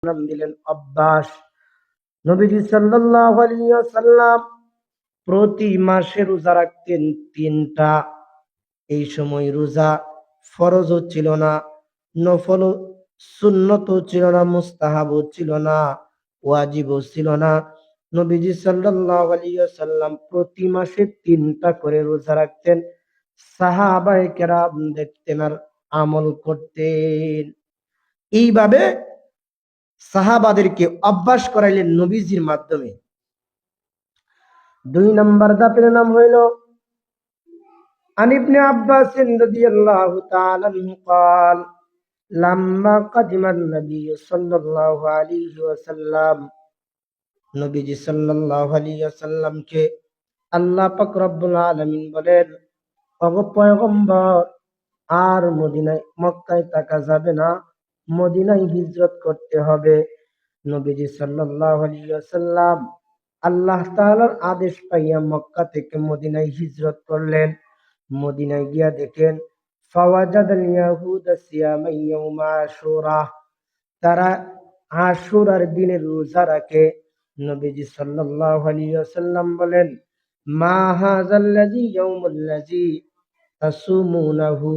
নাম দিলেন অভ্যাস। নবীজি সাল্লাল্লাহু আলাইহি ওয়াসাল্লাম প্রতি মাসে রোজা রাখতেন 3টা। এই সময় রোজা ফরজও ছিল না, নফল সুন্নতও ছিল না, মুস্তাহাবও ছিল না, ওয়াজিবও ছিল না। নবীজি সাল্লাল্লাহু আলাইহি ওয়াসাল্লাম প্রতি মাসে 3টা করে রোজা রাখতেন। সাহাবায়ে কেরাম দেখতেন আর আমল করতেন। এইভাবে সাহাবাদেরকে অভ্যাস করাইলেন নবীজির মাধ্যমে। 2 নম্বর ধাপের নাম হইল عن ابن عباس رضي الله تعالى عنه قال لما قدم النبي صلى الله عليه وسلم নবীজি সাল্লাল্লাহু আলাইহি ওয়াসাল্লাম কে আল্লাহ পাক রব্বুল আলামিন বলেন, ওগো পয়গম্বর, আর মদিনায় মক্কায় থাকা যাবে না, মদিনায় হিজরত করতে হবে। নবীজি সাল্লাল্লাহু আলাইহি ওয়াসাল্লাম আল্লাহ তাআলার আদেশ পাইয়া মক্কা থেকে মদিনায় হিজরত করলেন। মদিনায় গিয়া দেখেন ফাওয়াজাদাল ইয়াহুদা সিয়ামা ইয়াউমা আশুরা, তারা আশুরার দিনে রোজা রাখে। নবীজি সাল্লাল্লাহু আলাইহি ওয়াসাল্লাম বলেন, মা হাযাল্লাযী ইয়াউমুল্লাযী তাসুমুনাহু,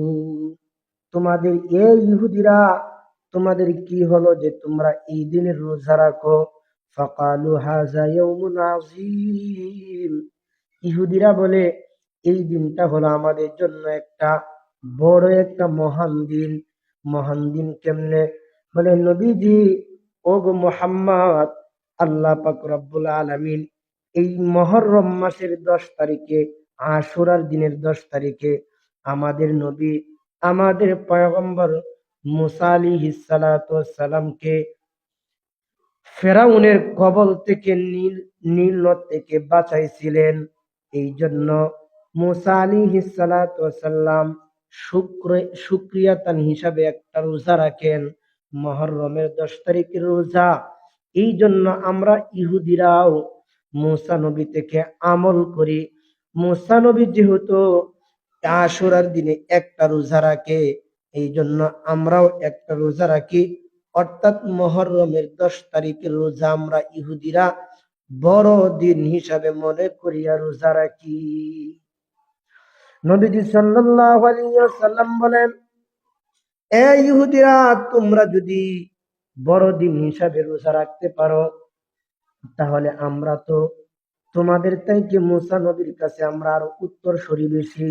তোমাদের এই ইহুদিরা, তোমাদের কি হলো যে তোমরা এই দিনের রোজা রাখো? ফাকালু হাযা ইয়াউমুন আযীম, ইহুদিরা বলে এই দিনটা হলো আমাদের জন্য একটা বড় একটা মহান দিন। মহান দিন কেমনে? বলে, নবীজি ও গো মুহাম্মদ, আল্লাহ পাক রব্বুল আলামিন এই মুহররম মাসের 10 তারিখে, আশুরার দিনের 10 তারিখে আমাদের নবী, আমাদের পয়গম্বর মুসা আলাইহিস সালাতু ওয়াস সালামকে ফেরাউনের কবল থেকে, নীল নদ থেকে বাঁচাইছিলেন। এই জন্য মুসা আলাইহিস সালাতু ওয়াস সালাম শুকরিয়াতান হিসাবে একটা রোজা রাখেন, মুহররমের 10 তারিখের রোজা। এই জন্য আমরা ইহুদিরাও মুসা নবী থেকে আমল করি। মুসা নবী যেহেতু আশুরার দিনে একটা রোজা রাখে, এই জন্য আমরাও একটা রোজা রাখি। অর্থাৎ মুহররমের 10 তারিখের রোজা আমরা ইহুদিরা বড় দিন হিসাবে মনে করিয়া রোজা রাখি। নবীজি সাল্লাল্লাহু আলাইহি ওয়াসাল্লাম বলেন, এ ইহুদিরা, তোমরা যদি বড় দিন হিসাবে রোজা রাখতে পারো, তাহলে আমরা তো তোমাদের থেকে মুসা নবীর কাছে আমরা আরো উত্তরসূরি বেশি।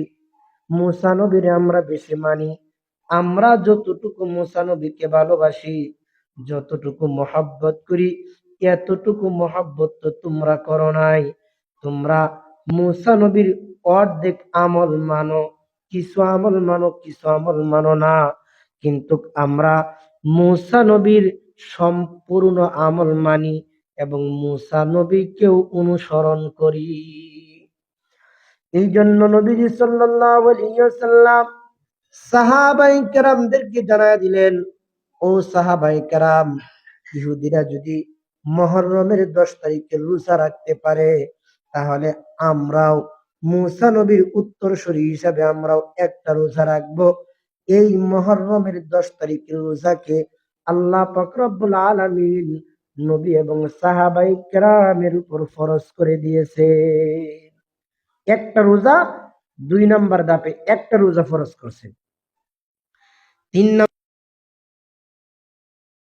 মুসা নবীরে আমরা বেশি মানি। আমরা যতটুকু মুসা নবীকে ভালোবাসি, যতটুকু মহব্বত করি, এতটুকু মহব্বত তো তোমরা করো নাই। তোমরা মুসা নবীর অর্ধেক আমল মানো, কিছু আমল মানো, কিছু আমল মানো না। কিন্তু আমরা মুসা নবীর সম্পূর্ণ আমল মানি এবং মুসা নবীকেও অনুসরণ করি। এই জন্য নবীজি সাল্লাল্লাহু আলাইহি ওয়াসাল্লাম সাহাবায়ে কেরামদেরকে জানায়া দিলেন, ও সাহাবায়ে কেরাম, ইহুদিরা যদি মুহররমের 10 তারিখে রোজা রাখতে পারে, তাহলে আমরাও মুসা নবীর উত্তরসূরি হিসাবে আমরাও একটা রোজা রাখবো। এই মুহররমের 10 তারিখের রোজাকে আল্লাহ পাক রব্বুল আলামিন নবী এবং সাহাবায়ে কেরামের উপর ফরজ করে দিয়েছে। একটা রোজা 2 নাম্বার ধাপে একটা রোজা ফরজ করছে। 3